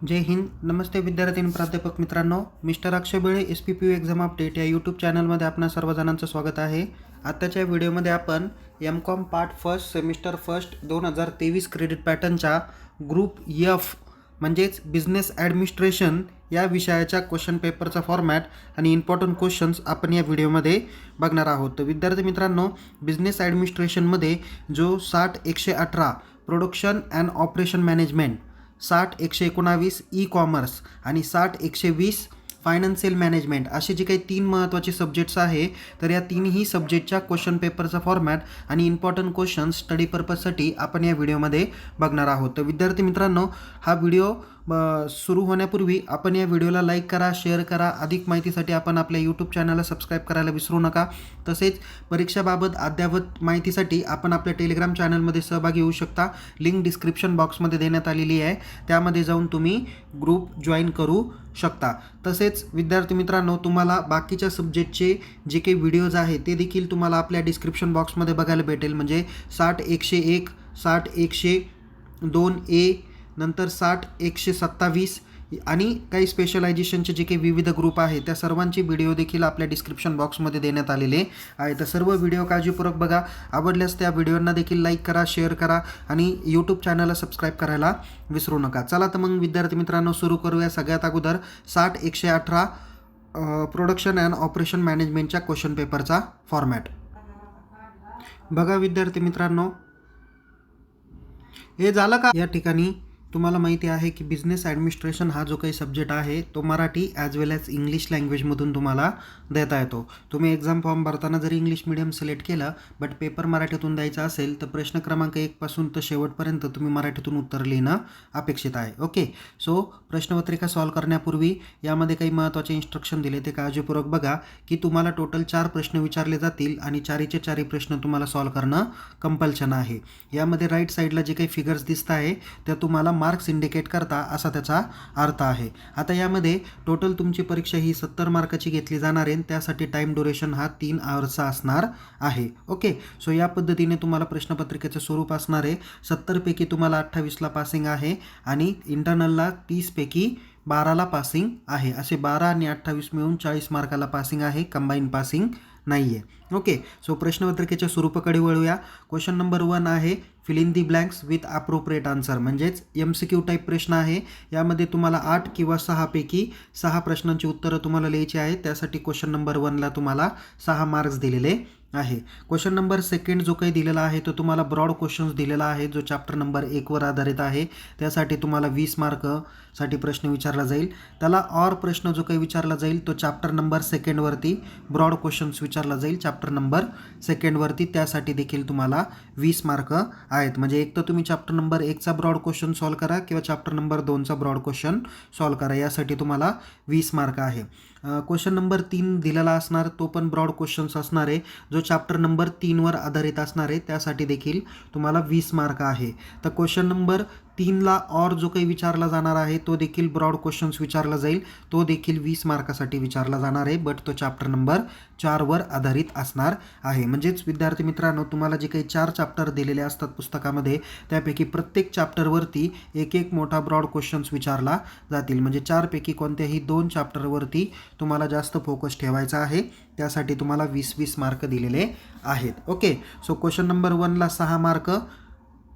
जय हिंद. नमस्ते विद्यार्थी आणि प्राध्यापक मित्रांनो. मिस्टर अक्षय बेळे SPPU एक्झाम अपडेट या यूट्यूब चॅनलमध्ये आपणा सर्वजणांचं स्वागत आहे. आत्ताच्या व्हिडिओमध्ये आपण MCOM part first semester first 2023 credit पॅटर्नच्या ग्रुप F म्हणजेच बिझनेस ॲडमिनिस्ट्रेशन या विषयाच्या क्वेश्चन पेपरचा फॉर्मॅट आणि इम्पॉर्टंट क्वेश्चन्स आपण या व्हिडिओमध्ये बघणार आहोत. तर विद्यार्थी मित्रांनो, बिझनेस ॲडमिनिस्ट्रेशनमध्ये जो 60-118 production and operation management, 60-119 e commerce आणि 60-120 फायनान्शियल मॅनेजमेंट असे जे काही 3 महत्त्वाचे सब्जेक्ट्स आहे, तर या तिन्ही सब्जेक्टच्या क्वेश्चन पेपरचा फॉर्मॅट आणि इम्पॉर्टंट क्वेश्चन्स स्टडी पर्पजसाठी आपण या व्हिडिओमध्ये बघणार आहोत. तर विद्यार्थी मित्रांनो, हा व्हिडिओ सुरू होण्यापूर्वी आपण या व्हिडिओला लाईक करा, शेअर करा. अधिक माहितीसाठी आपण आपल्या यूट्यूब चॅनलला सबस्क्राईब करायला विसरू नका. तसेच परीक्षाबाबत अद्ययावत माहितीसाठी आपण आपल्या टेलिग्राम चॅनलमध्ये सहभागी होऊ शकता. लिंक डिस्क्रिप्शन बॉक्समध्ये देण्यात आलेली आहे, त्यामध्ये जाऊन तुम्ही ग्रुप जॉईन करू शकता. तसेच विद्यार्थी मित्रांनो, तुम्हाला बाकीच्या सब्जेक्टचे जे काही व्हिडिओज आहेत ते देखील तुम्हाला आपल्या डिस्क्रिप्शन बॉक्समध्ये बघायला भेटेल. म्हणजे 60-101, 60-102A, नंतर 60-127 आणि काही स्पेशलायझेशनचे जे काही विविध ग्रुप आहेत त्या सर्वांचे व्हिडिओ देखील आपल्या डिस्क्रिप्शन बॉक्समध्ये देण्यात आलेले आहे. तर सर्व व्हिडिओ काळजीपूर्वक बघा. आवडल्यास त्या व्हिडिओंना देखील लाईक करा, शेअर करा आणि यूट्यूब चॅनलला सबस्क्राईब करायला विसरू नका. चला तर मग विद्यार्थी मित्रांनो, सुरू करूया. सगळ्यात अगोदर 60-118 प्रोडक्शन अँड ऑपरेशन मॅनेजमेंटच्या क्वेश्चन पेपरचा फॉर्मॅट बघा. विद्यार्थी मित्रांनो, हे झालं का? या ठिकाणी तुम्हाला माहिती आहे की बिझनेस ॲडमिनिस्ट्रेशन हा जो काही सब्जेक्ट आहे तो मराठी ॲज वेल ॲज इंग्लिश लँग्वेजमधून तुम्हाला देता येतो. तुम्ही एक्झाम फॉर्म भरताना जरी इंग्लिश मिडियम सिलेक्ट केलं बट पेपर मराठीतून द्यायचा असेल तर प्रश्न क्रमांक 1 पासून तर शेवटपर्यंत तुम्ही मराठीतून उत्तर लिहिणं अपेक्षित आहे. ओके, सो प्रश्नपत्रिका सॉल्व्ह करण्यापूर्वी यामध्ये काही महत्त्वाचे इन्स्ट्रक्शन दिले, ते काळजीपूर्वक बघा. की तुम्हाला टोटल 4 प्रश्न विचारले जातील आणि चारीचे चारही प्रश्न तुम्हाला सॉल्व्ह करणं कंपल्शन आहे. यामध्ये राईट साईडला जे काही फिगर्स दिसत आहे त्या तुम्हाला मार्क्स इंडिकेट करता असा त्याचा अर्थ आहे. आता यामध्ये टोटल तुमची परीक्षा ही 70 मार्काची घेतली जाणार आहे. त्यासाठी टाईम ड्युरेशन हा 3 आवर्सचा असणार आहे. ओके, सो या पद्धतीने तुम्हाला प्रश्नपत्रिकेचं स्वरूप असणार आहे. 70 पैकी तुम्हाला 28ला पासिंग आहे आणि इंटरनलला 30 पैकी 12ला पासिंग आहे. असे 12 आणि 28 मिळून 40 मार्काला पासिंग आहे, कंबाईन पासिंग नाही आहे. ओके, सो प्रश्नपत्रिकेच्या स्वरूपाकडे वळूया. क्वेश्चन नंबर 1 आहे fill in the blanks with appropriate answer, म्हणजेच MCQ टाईप प्रश्न आहे. यामध्ये तुम्हाला 8 किंवा 6 पैकी 6 प्रश्नांची उत्तरं तुम्हाला लिहायची आहेत. त्यासाठी क्वेश्चन नंबर 1ला तुम्हाला 6 मार्क्स दिलेले आहे. क्वेश्चन नंबर 2 जो काही दिलेला आहे तो तुम्हाला ब्रॉड क्वेश्चन्स दिलेला आहे, जो चॅप्टर नंबर 1वर आधारित आहे. त्यासाठी तुम्हाला 20 मार्कसाठी प्रश्न विचारला जाईल. त्याला ऑर प्रश्न जो काही विचारला जाईल तो चॅप्टर नंबर 2वरती ब्रॉड क्वेश्चन्स विचारला जाईल, चॅप्टर नंबर 2वरती. त्यासाठी देखील तुम्हाला 20 मार्क आहेत. म्हणजे एक तर तुम्ही चॅप्टर नंबर 1चा ब्रॉड क्वेश्चन सॉल्व्ह करा किंवा चॅप्टर नंबर 2चा ब्रॉड क्वेश्चन सॉल्व्ह करा, यासाठी तुम्हाला 20 मार्क आहे. क्वेश्चन नंबर 3 दिलेला असणार, तो पण ब्रॉड क्वेश्चन्स असणार आहे, जो चॅप्टर नंबर 3वर आधारित असणार आहे. त्यासाठी देखील तुम्हाला 20 मार्क आहे. तर क्वेश्चन नंबर 3ला ऑर जो काही विचारला जाणार आहे तो देखील ब्रॉड क्वेश्चन्स विचारला जाईल, तो देखील 20 मार्कासाठी विचारला जाणार आहे, बट तो चॅप्टर नंबर 4वर आधारित असणार आहे. म्हणजेच विद्यार्थी मित्रांनो, तुम्हाला जे काही 4 चॅप्टर दिलेले असतात पुस्तकामध्ये त्यापैकी प्रत्येक चॅप्टरवरती एक मोठा ब्रॉड क्वेश्चन्स विचारला जातील. म्हणजे 4 पैकी कोणत्याही 2 चॅप्टरवरती तुम्हाला जास्त फोकस ठेवायचा आहे. त्यासाठी तुम्हाला 20-20 मार्क दिलेले आहेत. ओके, सो क्वेश्चन नंबर 1ला 6 मार्क.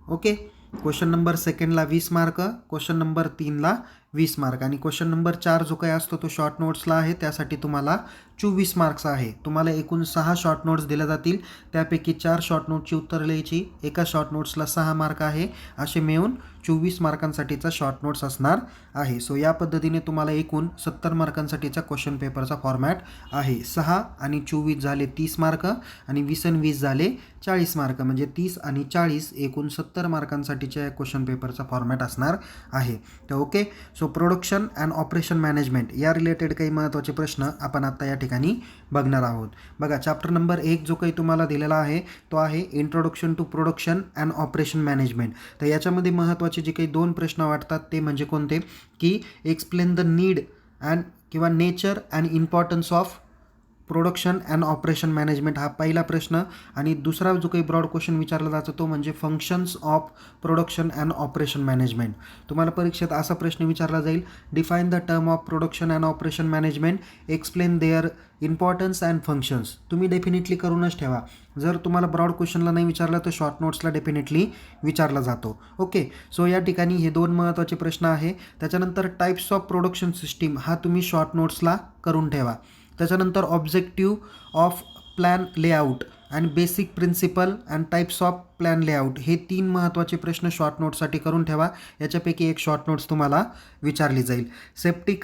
ओके, क्वेश्चन नंबर 2ला 20 मार्क, क्वेश्चन नंबर 3ला 20 मार्क आणि क्वेश्चन नंबर 4 जो काही असतो तो शॉर्ट नोट्सला आहे. त्यासाठी तुम्हाला 24 मार्क्स आहे. तुम्हाला एकूण 6 शॉर्ट नोट्स दिल्या जातील, त्यापैकी 4 शॉर्ट नोटची उत्तर लिहायची. एका शॉर्ट नोट्सला 6 मार्क आहे. असे मिळून 24 मार्कांसाठीचा शॉर्ट नोट्स असणार आहे. सो या पद्धतीने तुम्हाला एकूण 70 मार्कांसाठीचा क्वेश्चन पेपरचा फॉर्मॅट आहे. 6 आणि 24 झाले 30 मार्क आणि 20 आणि 20 झाले 40 मार्क, म्हणजे 30 आणि 40 एकूण 70 मार्कांसाठीच्या क्वेश्चन पेपरचा फॉर्मॅट असणार आहे. तर okay, so production and operation management या रिलेटेड काही महत्त्वाचे प्रश्न आपण आता या ठिकाणी बघणार आहोत. बघा, चॅप्टर नंबर 1 जो काही तुम्हाला दिलेला आहे तो आहे introduction to production and operation management. तर याच्यामध्ये महत्त्वाचे जे काही 2 प्रश्न वाटतात ते म्हणजे कोणते, की एक्सप्लेन द नीड अँड किंवा nature and importance of production and operation management हा पहिला प्रश्न. आणि दुसरा जो काही ब्रॉड क्वेश्चन विचारला जातो तो म्हणजे functions of production and operation management. तुम्हाला परीक्षेत असा प्रश्न विचारला जाईल, define the term of production and operation management, explain their importance and functions. तुम्ही डेफिनेटली करूनच ठेवा. जर तुम्हाला ब्रॉड क्वेश्चनला नाही विचारला तर शॉर्ट नोट्सला डेफिनेटली विचारला जातो. ओके, सो या ठिकाणी हे 2 महत्त्वाचे प्रश्न आहे. त्याच्यानंतर टाईप्स ऑफ प्रोडक्शन सिस्टीम हा तुम्ही शॉर्ट नोट्सला करून ठेवा. त्याच्यानंतर objective of plan layout and basic principle and types of plan layout हे 3 महत्त्वाचे प्रश्न शॉर्ट नोट्ससाठी करून ठेवा. याच्यापैकी एक शॉर्ट नोट्स तुम्हाला विचारली जाईल. Safety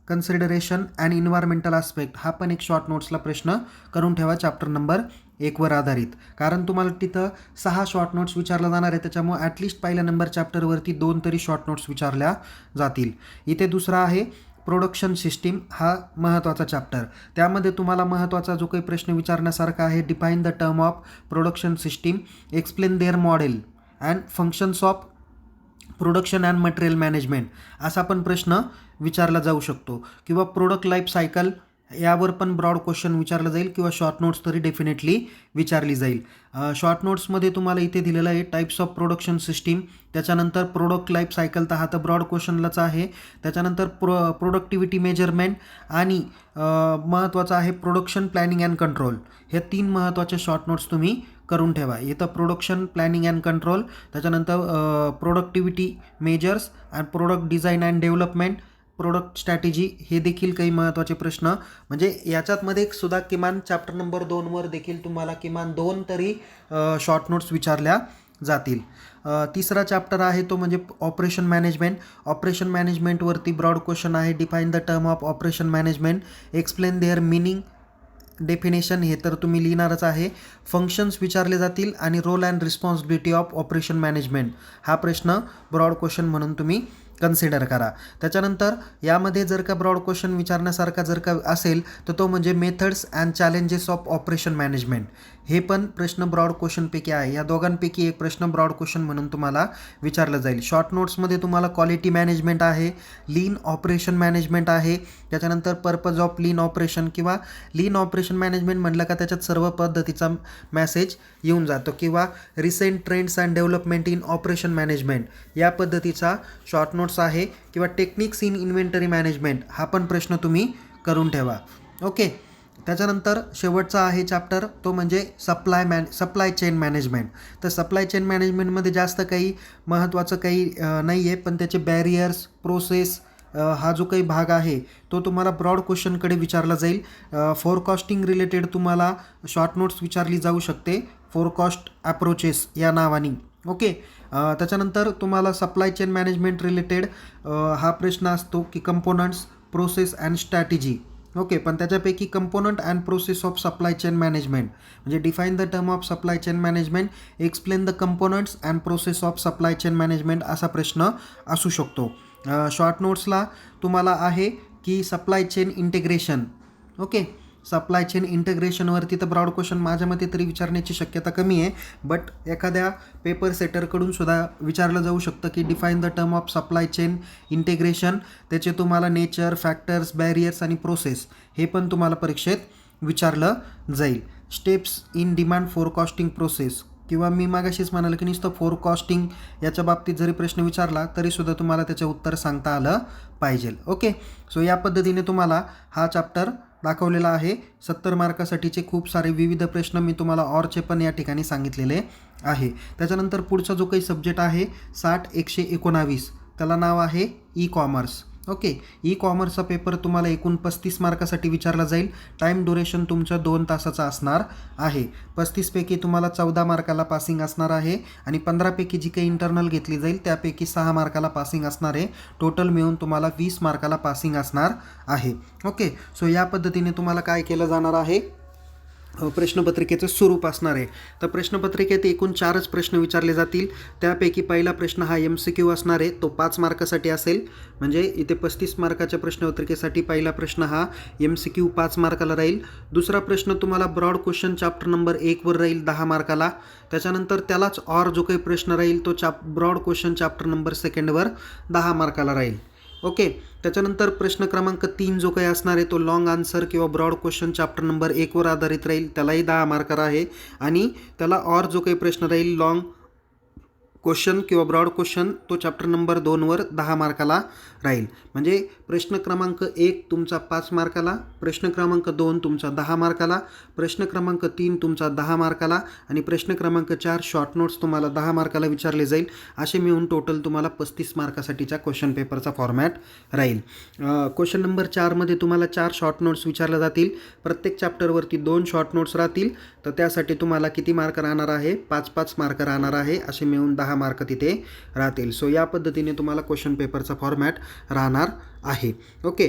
consideration and environmental aspect हा पण एक शॉर्ट नोट्सला प्रश्न करून ठेवा चॅप्टर नंबर 1 वर आधारित. कारण तुम्हाला तिथं 6 शॉर्ट नोट्स विचारला जाणार आहे, त्याच्यामुळे ॲटलिस्ट पहिल्या नंबर चॅप्टरवरती 2 तरी शॉर्ट नोट्स विचारल्या जातील. इथे दुसरा आहे प्रोडक्शन सिस्टीम हा महत्त्वाचा चॅप्टर. त्यामध्ये तुम्हाला महत्त्वाचा जो काही प्रश्न विचारण्यासारखा आहे, define the term of production system, explain their model and functions of production and material management असा पण प्रश्न विचारला जाऊ शकतो. किंवा प्रोडक्ट लाईफ सायकल यावर पण ब्रॉड क्वेश्चन विचारलं जाईल किंवा शॉर्ट नोट्स तरी डेफिनेटली विचारली जाईल. शॉर्ट नोट्समध्ये तुम्हाला इथे दिलेलं आहे टाईप्स ऑफ प्रोडक्शन सिस्टीम, त्याच्यानंतर प्रोडक्ट लाईफ सायकल तर हा तर ब्रॉड क्वेश्चनलाच आहे. त्याच्यानंतर प्रोडक्टिव्हिटी मेजरमेंट आणि महत्त्वाचं आहे प्रोडक्शन प्लॅनिंग अँड कंट्रोल. हे 3 महत्त्वाचे शॉर्ट नोट्स तुम्ही करून ठेवा. इथं प्रोडक्शन प्लॅनिंग अँड कंट्रोल, त्याच्यानंतर productivity measures and product design and development, product strategy हे देखील काही महत्त्वाचे प्रश्न. म्हणजे याच्यातमध्ये सुद्धा किमान चॅप्टर नंबर 2वर देखील तुम्हाला किमान 2 तरी शॉर्ट नोट्स विचारल्या जातील. तिसरा चॅप्टर आहे तो म्हणजे ऑपरेशन मॅनेजमेंट. ऑपरेशन मॅनेजमेंटवरती ब्रॉड क्वेश्चन आहे, define the term of operation management, explain their meaning, definition हे तर तुम्ही लिहिणारच आहे. फंक्शन्स विचारले जातील आणि role and responsibility of operation management हा प्रश्न ब्रॉड क्वेश्चन म्हणून तुम्ही कन्सिडर करा. त्याच्यानंतर यामध्ये जर का ब्रॉड क्वेश्चन विचारण्यासारखा जर का असेल तर तो म्हणजे methods and challenges of operation management. हे पण प्रश्न ब्रॉड क्वेश्चनपैकी आहे. या दोघांपैकी एक प्रश्न ब्रॉड क्वेश्चन म्हणून तुम्हाला विचारलं जाईल. शॉर्ट नोट्समध्ये तुम्हाला क्वालिटी मॅनेजमेंट आहे, लीन ऑपरेशन मॅनेजमेंट आहे, त्याच्यानंतर पर्पज ऑफ लीन ऑपरेशन किंवा लीन ऑपरेशन मॅनेजमेंट म्हटलं का त्याच्यात सर्व पद्धतीचा मॅसेज येऊन जातो, किंवा recent trends and development in operation management या पद्धतीचा शॉर्ट नोट्स आहे. किंवा टेक्निक्स इन इन्व्हेंटरी मॅनेजमेंट हा पण प्रश्न तुम्ही करून ठेवा. ओके, त्याच्यानंतर शेवटचा आहे चॅप्टर तो म्हणजे सप्लाय चेन मॅनेजमेंट. तर सप्लाय चेन मॅनेजमेंटमध्ये जास्त काही महत्त्वाचं काही नाही आहे, पण त्याचे बॅरियर्स, प्रोसेस हा जो काही भाग आहे तो तुम्हाला ब्रॉड क्वेश्चनकडे विचारला जाईल. फोरकास्टिंग रिलेटेड तुम्हाला शॉर्ट नोट्स विचारली जाऊ शकते, फोरकास्ट अप्रोचेस या नावाने. ओके, त्याच्यानंतर तुम्हाला सप्लाय चेन मॅनेजमेंट रिलेटेड हा प्रश्न असतो की components, process and strategy. Okay, पण त्याच्यापैकी component and process of supply chain management म्हणजे define the term of supply chain management, explain the components and process of supply chain management असा प्रश्न असू शकतो. शॉर्ट नोट्सला तुम्हाला आहे की supply chain integration. Okay, supply chain इंटिग्रेशनवरती तर ब्रॉड क्वेश्चन माझ्या मते तरी विचारण्याची शक्यता कमी आहे, बट एखाद्या पेपर सेटरकडून सुद्धा विचारलं जाऊ शकतं की define the term of supply chain integration. त्याचे तुम्हाला नेचर, फॅक्टर्स, बॅरियर्स आणि प्रोसेस हे पण तुम्हाला परीक्षेत विचारलं जाईल. Steps in demand forecasting process किंवा मी मागाशीच म्हणाल की नुसतं फोरकास्टिंग याच्या बाबतीत जरी प्रश्न विचारला तरीसुद्धा तुम्हाला त्याचं उत्तर सांगता आलं पाहिजे. ओके, सो या पद्धतीने तुम्हाला हा चॅप्टर दाखवलेला आहे. 70 मार्कासाठीचे खूप सारे विविध प्रश्न मी तुम्हाला ऑरचे पण या ठिकाणी सांगितलेले आहे. त्याच्यानंतर पुढचा जो काही सब्जेक्ट आहे 60-119 त्याला नाव आहे ई कॉमर्स. ओके, ई कॉमर्सचा पेपर तुम्हाला एकूण 35 मार्कासाठी विचारला जाईल. टाईम ड्युरेशन तुमचं 2 तासाचा असणार आहे. 35पैकी तुम्हाला 14 मार्काला पासिंग असणार आहे आणि 15पैकी जी काही इंटरनल घेतली जाईल त्यापैकी 6 मार्काला पासिंग असणार आहे. टोटल मिळून तुम्हाला 20 मार्काला पासिंग असणार आहे. ओके, सो या पद्धतीने तुम्हाला काय केलं जाणार आहे, प्रश्नपत्रिकेचं स्वरूप असणार आहे. तर प्रश्नपत्रिकेत एकूण 4च प्रश्न विचारले जातील. त्यापैकी पहिला प्रश्न हा MCQ असणार आहे, तो 5 मार्कासाठी असेल. म्हणजे इथे 35 मार्काच्या प्रश्नपत्रिकेसाठी पहिला प्रश्न हा MCQ 5 मार्काला राहील. दुसरा प्रश्न तुम्हाला ब्रॉड क्वेश्चन चॅप्टर नंबर 1वर राहील 10 मार्काला. त्याच्यानंतर त्यालाच ऑर जो काही प्रश्न राहील तो ब्रॉड क्वेश्चन चॅप्टर नंबर 2वर 10 मार्काला राहील. ओके. त्याच्यानंतर प्रश्न क्रमांक 3 जो काही असणार आहे तो लाँग आन्सर किंवा ब्रॉड क्वेश्चन चॅप्टर नंबर 1वर आधारित राहील, त्यालाही 10 मार्कर आहे. आणि त्याला ऑर जो काही प्रश्न राहील लाँग क्वेश्चन किंवा ब्रॉड क्वेश्चन तो चॅप्टर नंबर 2वर 10 मार्काला राहील. म्हणजे प्रश्न क्रमांक 1 तुमचा 5 मार्काला, प्रश्न क्रमांक 2 तुमचा 10 मार्काला, प्रश्न क्रमांक 3 तुमचा 10 मार्काला आणि प्रश्न क्रमांक 4 शॉर्ट नोट्स तुम्हाला 10 मार्काला विचारले जाईल. असे मिळून टोटल तुम्हाला 35 मार्कासाठीच्या क्वेश्चन पेपरचा फॉर्मॅट राहील. क्वेश्चन नंबर 4मध्ये तुम्हाला 4 शॉर्ट नोट्स विचारल्या जातील. प्रत्येक चॅप्टरवरती 2 शॉर्ट नोट्स राहतील. तर त्यासाठी तुम्हाला किती मार्क राहणार आहे? 5-5 मार्क राहणार आहे. असे मिळून 10 मार्क तिथे राहतील. सो या पद्धतीने तुम्हाला क्वेश्चन पेपरचा फॉर्मॅट राहणार आहे. ओके.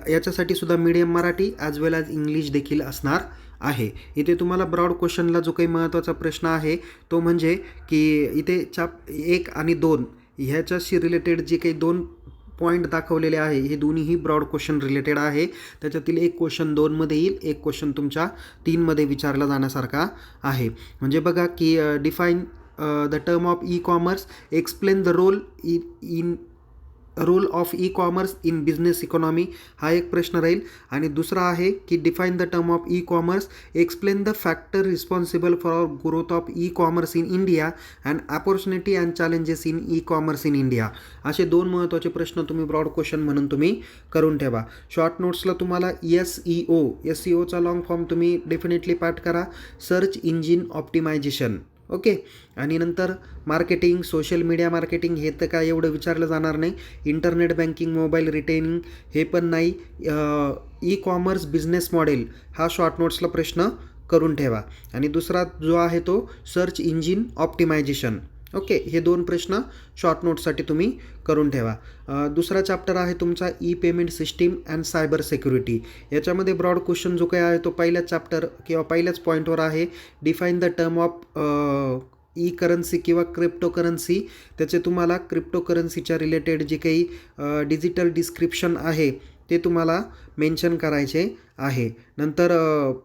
याच्यासाठी सुद्धा मीडियम मराठी ॲज वेल ॲज इंग्लिश देखील असणार आहे. इथे तुम्हाला ब्रॉड क्वेश्चनला जो काही महत्त्वाचा प्रश्न आहे तो म्हणजे की इथे 1 आणि 2 ह्याच्याशी रिलेटेड जे काही 2 पॉईंट दाखवलेले आहे हे दोन्हीही ब्रॉड क्वेश्चन रिलेटेड आहे. त्याच्यातील एक क्वेश्चन 2मध्ये येईल, एक क्वेश्चन तुमच्या 3मध्ये विचारला जाण्यासारखा आहे. म्हणजे बघा की define the term of e commerce, explain the role of e commerce in business economy, हा एक प्रश्न राहील. आणि दुसरा आहे की define the term of e commerce, explain the factor responsible for growth of e commerce in India and opportunity and challenges in e commerce in India. असे 2 महत्त्वाचे प्रश्न तुम्ही ब्रॉड क्वेश्चन म्हणून तुम्ही करून ठेवा. शॉर्ट नोट्सला तुम्हाला SEOचा लॉंग फॉर्म तुम्ही डेफिनेटली पाठ करा. Search engine optimisation. ओके. आणि नंतर मार्केटिंग, सोशल मीडिया मार्केटिंग हे तर काय एवढं विचारलं जाणार नाही. इंटरनेट बँकिंग, मोबाईल रिटेनिंग हे पण नाही. ई कॉमर्स बिझनेस मॉडेल हा शॉर्ट नोट्सला प्रश्न करून ठेवा. आणि दुसरा जो आहे तो सर्च इंजिन ऑप्टिमायझेशन. ओके. हे 2 प्रश्न शॉर्ट नोट्ससाठी तुम्ही करून ठेवा. दुसरा चॅप्टर आहे तुमचा E payment system and cyber security. याच्यामध्ये ब्रॉड क्वेश्चन जो काही आहे तो पहिल्याच चॅप्टर किंवा पहिल्याच पॉईंटवर आहे. Define the term of E currency किंवा क्रिप्टोकरन्सी. त्याचे तुम्हाला क्रिप्टोकरन्सीच्या रिलेटेड जे काही डिजिटल डिस्क्रिप्शन आहे ते तुम्हाला मेन्शन करायचे आहे. नंतर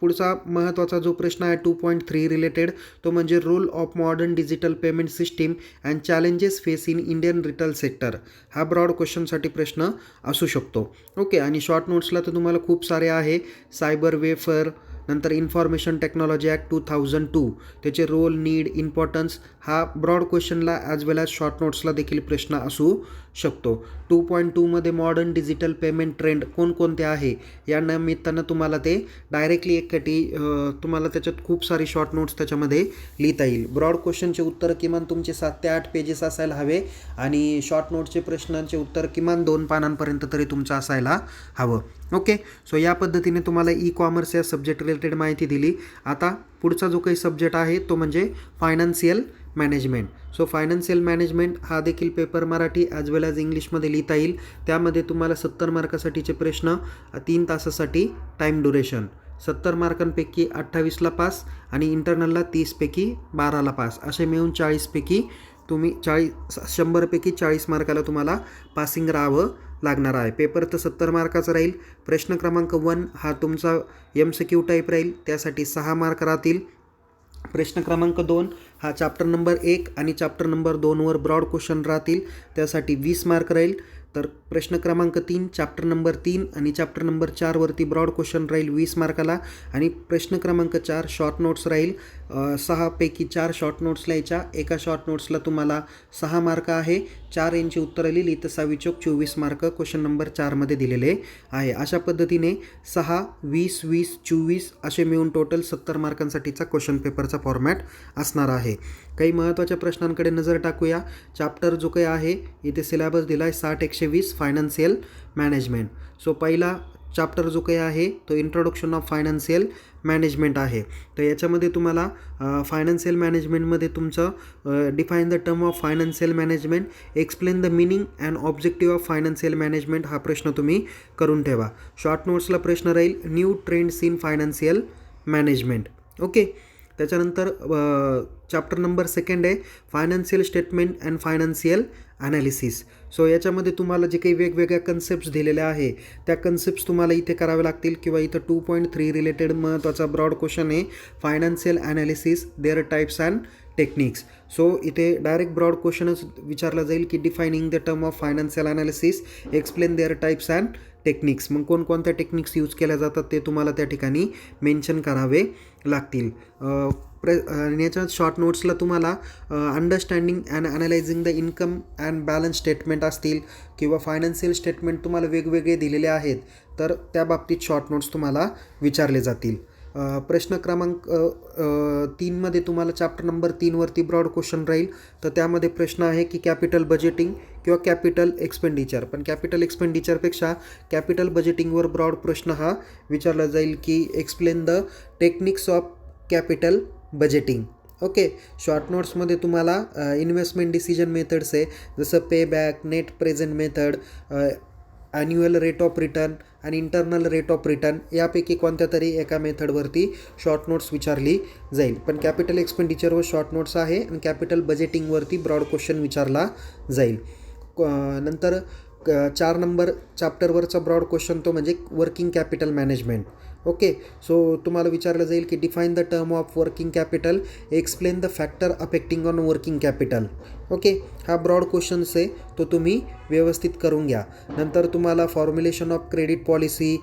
पुढचा महत्त्वाचा जो प्रश्न आहे 2.3 रिलेटेड तो म्हणजे role of modern digital payment system and challenges face in Indian retail sector. हा ब्रॉड क्वेश्चनसाठी प्रश्न असू शकतो. ओके. आणि शॉर्ट नोट्सला तर तुम्हाला खूप सारे आहे. सायबर वेफर, नंतर इन्फॉर्मेशन टेक्नॉलॉजी ॲक्ट 2002 त्याचे रोल, नीड, इम्पॉर्टन्स हा ब्रॉड क्वेश्चनला ॲज वेल ॲज शॉर्ट नोट्सला देखील प्रश्न असू शकतो. 2.2मध्ये मॉडर्न डिजिटल पेमेंट ट्रेंड कोणकोणते आहे या निमित्तानं तुम्हाला ते डायरेक्टली तुम्हाला त्याच्यात खूप सारी शॉर्ट नोट्स त्याच्यामध्ये लिहिता येईल. ब्रॉड क्वेश्चनचे उत्तर किमान तुमचे 7 ते 8 पेजेस असायला हवे आणि शॉर्ट नोट्सचे प्रश्नांचे उत्तर किमान 2 पानांपर्यंत तरी तुमचं असायला हवं. ओके. सो या पद्धतीने तुम्हाला ई कॉमर्स या सब्जेक्ट रिलेटेड माहिती दिली. आता पुढचा जो काही सब्जेक्ट आहे तो म्हणजे financial management. So financial management हा देखील पेपर मराठी ॲज वेल ॲज इंग्लिशमध्ये लिहिता येईल. त्यामध्ये तुम्हाला 70 मार्कासाठीचे प्रश्न, 3 तासासाठी टाईम ड्युरेशन, 70 मार्कांपैकी 28ला पास आणि इंटरनलला 30पैकी 12ला पास, असे मिळून 40पैकी तुम्ही 100पैकी 40 मार्काला तुम्हाला पासिंग राहावं लागणार आहे. पेपर तर 70 मार्काचा राहील. प्रश्न क्रमांक 1 हा तुमचा MCQ टाईप राहील, त्यासाठी 6 मार्क राहतील. प्रश्न क्रमांक 2 हा चॅप्टर नंबर 1 आणि चॅप्टर नंबर 2वर ब्रॉड क्वेश्चन राहतील, त्यासाठी 20 मार्क राहील. तर प्रश्न क्रमांक 3 चॅप्टर नंबर 3 आणि चॅप्टर नंबर 4वरती ब्रॉड क्वेश्चन राहील 20 मार्काला. आणि प्रश्न क्रमांक 4 शॉर्ट नोट्स राहील. 6पैकी 4 शॉर्ट नोट्स लिहायच्या. एका शॉर्ट नोट्सला तुम्हाला 6 मार्क आहे. 4 यांची उत्तरं लिहिली तर 6 चोक 24 मार्क क्वेश्चन नंबर 4मध्ये दिलेले आहे. अशा पद्धतीने 6, 20, 20, 24 असे मिळून टोटल 70 मार्कांसाठीचा क्वेश्चन पेपरचा फॉर्मॅट असणार आहे. काही महत्त्वाच्या प्रश्नांकडे नजर टाकूया. चॅप्टर जो काही आहे इथे सिलेबस दिला आहे 60-120 फायनान्शियल मॅनेजमेंट. सो पहिला चॅप्टर जो काही आहे तो इंट्रोडक्शन ऑफ फायनान्शियल मॅनेजमेंट आहे. तर याच्यामध्ये तुम्हाला फायनान्शियल मॅनेजमेंटमध्ये तुमचं define the term of financial management, explain the meaning and objective of financial management हा प्रश्न तुम्ही करून ठेवा. शॉर्ट नोट्सला प्रश्न राहील new trends in financial management. Okay. त्याच्यानंतर चॅप्टर नंबर 2 आहे financial statement and financial analysis. So याच्यामध्ये तुम्हाला जे काही वेगवेगळ्या कन्सेप्ट्स दिलेल्या आहे त्या कन्सेप्ट्स तुम्हाला इथे करावे लागतील किंवा इथं 2.3 रिलेटेड महत्त्वाचा ब्रॉड क्वेश्चन आहे financial analysis their types and techniques. So इथे डायरेक्ट ब्रॉड क्वेश्चनच विचारला जाईल की defining the term of financial analysis, explain their types and techniques. मग कोणकोणत्या टेक्निक्स यूज केल्या जातात ते तुम्हाला त्या ठिकाणी मेन्शन करावे लागतील. आणि याच्यात शॉर्ट नोट्सला तुम्हाला understanding and analysing the income and balance statement असतील किंवा फायनान्शियल स्टेटमेंट तुम्हाला वेगवेगळे दिलेले आहेत तर त्या बाबतीत शॉर्ट नोट्स तुम्हाला विचारले जातील. प्रश्न क्रमांक 3मध्ये तुम्हाला चॅप्टर नंबर 3वरती ब्रॉड क्वेश्चन राहील. तर त्यामध्ये प्रश्न आहे की कॅपिटल बजेटिंग किंवा कॅपिटल एक्सपेंडिचर. पण कॅपिटल एक्सपेंडिचरपेक्षा कॅपिटल बजेटिंगवर ब्रॉड प्रश्न हा विचारला जाईल की explain the techniques of capital budgeting. Okay. Short नोट्समध्ये तुम्हाला इन्व्हेस्टमेंट डिसिजन मेथड्स आहे जसं pay back, net present method, annual rate of return आणि इंटरनल रेट ऑफ रिटर्न यापैकी कोणत्या तरी एका मेथडवरती शॉर्ट नोट्स विचारली जाईल. पण कॅपिटल एक्सपेंडिचरवर शॉर्ट नोट्स आहे आणि कॅपिटल बजेटिंगवरती ब्रॉड क्वेश्चन विचारला जाईल. नंतर 4 नंबर चॅप्टरवरचा ब्रॉड क्वेश्चन तो म्हणजे working capital management. Okay. So तुम्हाला विचारलं जाईल की define the term of working capital, explain the factor affecting on working capital. Okay. हा ब्रॉड क्वेश्चन्स आहे तो तुम्ही व्यवस्थित करून घ्या. नंतर तुम्हाला फॉर्म्युलेशन ऑफ क्रेडिट पॉलिसी,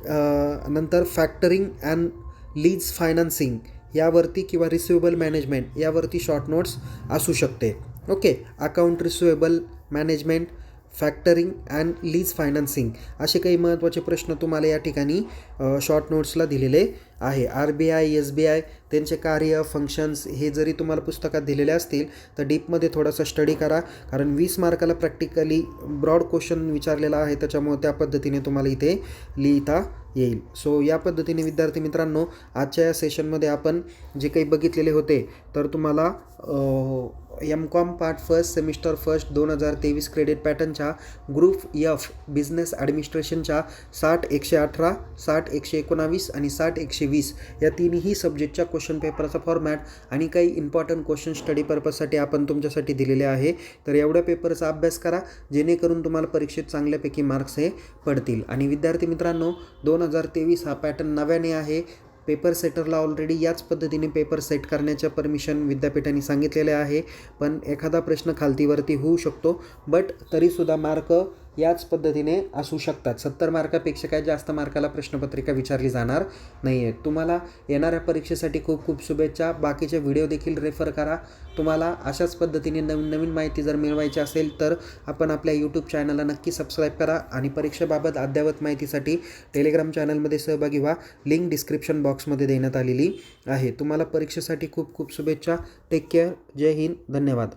नंतर फॅक्टरिंग अँड लीज फायनान्सिंग यावरती किंवा रिसिवेबल मॅनेजमेंट यावरती शॉर्ट नोट्स असू शकते. Okay. Account receivable management, factoring and lease financing असे काही महत्त्वाचे प्रश्न तुम्हाला या ठिकाणी शॉर्ट नोट्सला दिलेले आहे. RBI, SBI त्यांचे कार्य, फंक्शन्स हे जरी तुम्हाला पुस्तकात दिलेले असतील तर डीपमध्ये थोडासा स्टडी करा, कारण 20 मार्काला प्रॅक्टिकली ब्रॉड क्वेश्चन विचारलेला आहे त्याच्यामुळे त्या पद्धतीने तुम्हाला इथे लिहिता येईल. सो या पद्धतीने विद्यार्थी मित्रांनो आजच्या या सेशनमध्ये आपण जे काही बघितलेले होते तर तुम्हाला MCOM part first semester first 2023 credit पॅटर्नच्या ग्रुप F बिझनेस ॲडमिनिस्ट्रेशनच्या 60-118, 60-119 आणि 60-120 या तिन्ही सब्जेक्टच्या क्वेश्चन पेपरचा फॉर्मॅट आणि काही इम्पॉर्टंट क्वेश्चन स्टडी पर्पजसाठी आपण तुमच्यासाठी दिलेले आहे. तर एवढ्या पेपरचा अभ्यास करा जेणेकरून तुम्हाला परीक्षेत चांगल्यापैकी मार्क्स हे पडतील. आणि विद्यार्थी मित्रांनो 2023 हा पॅटर्न नव्याने आहे. पेपर सेटरला ऑलरेडी याच पद्धतीने पेपर सेट करण्याच्या परमिशन विद्यापीठाने सांगितलेले आहे. पण एखादा प्रश्न खालतीवरती होऊ शकतो, बट तरीसुद्धा मार्क याच पद्धतीने असू शकतात. 70 मार्कापेक्षा काही जास्त मार्काला प्रश्नपत्रिका विचारली जाणार नाही आहे. तुम्हाला येणाऱ्या परीक्षेसाठी खूप खूप शुभेच्छा. बाकीचे व्हिडिओ देखील रेफर करा. तुम्हाला अशाच पद्धतीने नवीन नवीन माहिती जर मिळवायची असेल तर आपण आपल्या यूट्यूब चॅनलला नक्की सबस्क्राईब करा आणि परीक्षेबाबत अद्ययावत माहितीसाठी टेलिग्राम चॅनलमध्ये सहभागी व्हा. लिंक डिस्क्रिप्शन बॉक्समध्ये देण्यात आलेली आहे. तुम्हाला परीक्षेसाठी खूप खूप शुभेच्छा. Take care. जय हिंद. धन्यवाद.